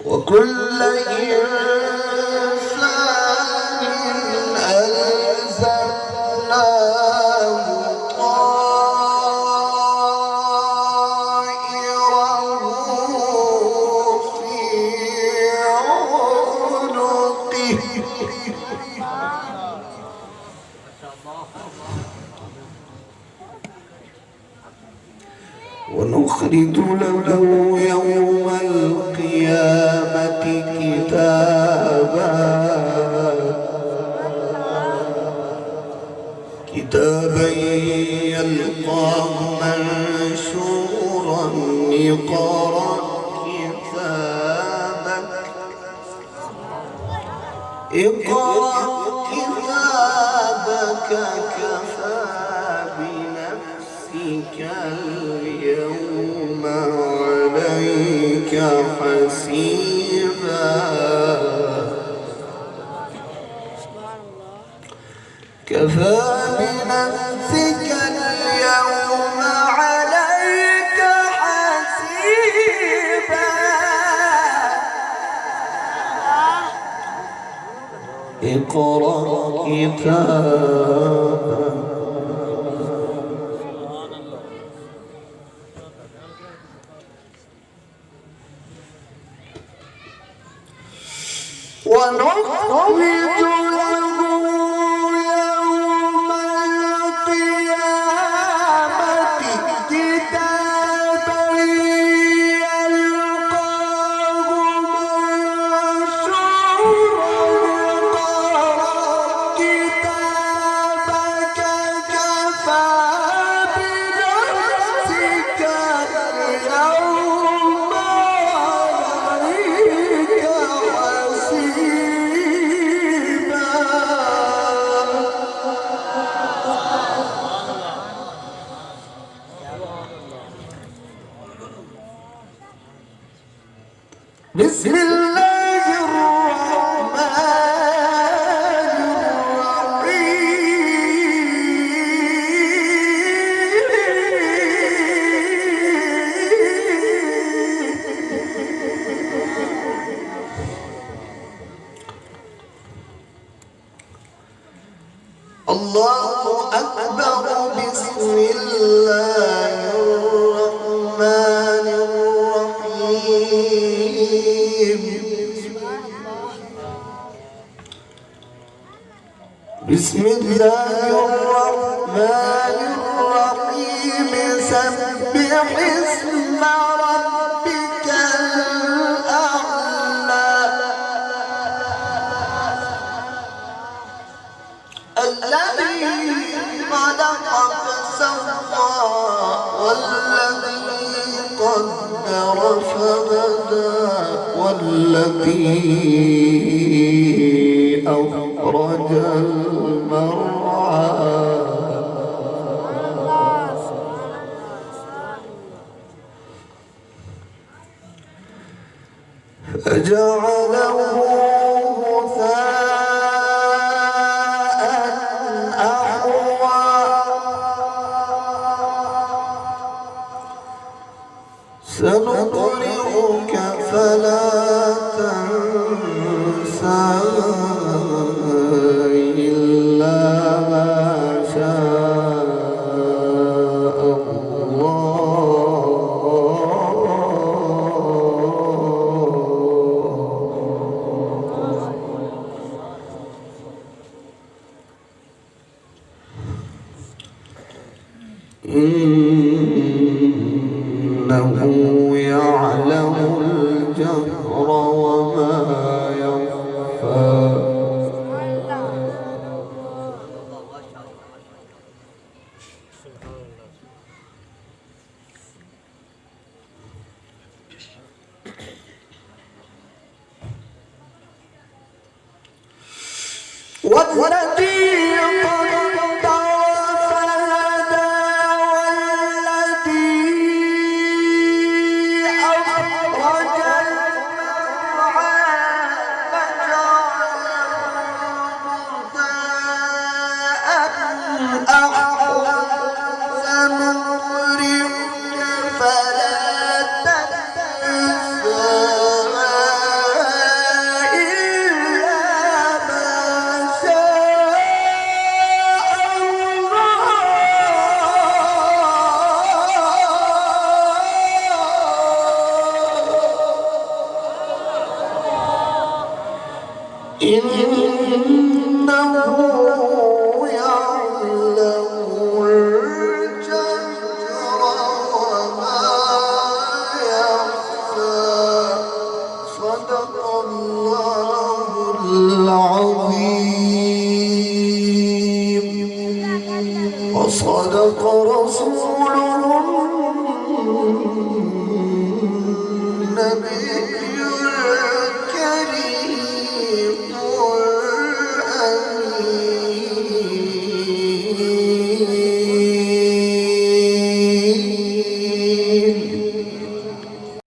وكل إنسان ألزمناه طائره في عنقه ونخرج له يوم القيامة كتابا يلقاه منشورا اقرأ كتابك كفى بنفسك اليوم عليك حسيبا كفى بنفسك اليوم عليك حسيبا اقرأ كتابك ونخرج له يوم القيامة كتابا يلقاه منشورا اقرأ كتابك كفى بنفسك اليوم عليك بسم الله الرحمن الرحيم الله أكبر بسم الله الرحمن الرحيم بسم الله الرحمن الرحيم سبح اسم ربك الأعلى الذي خلق فسوى والذي قدر فهدى والذي أخرج المرعى فجعله غثاء أحوى سنقرئك فلا تنسى إلا ما شاء إنه يعلم الجهر وما يخفى والذي فلا تنسى إنه يعلم الجهر وما يخفى صدق الله العظيم وصدق رسوله النبي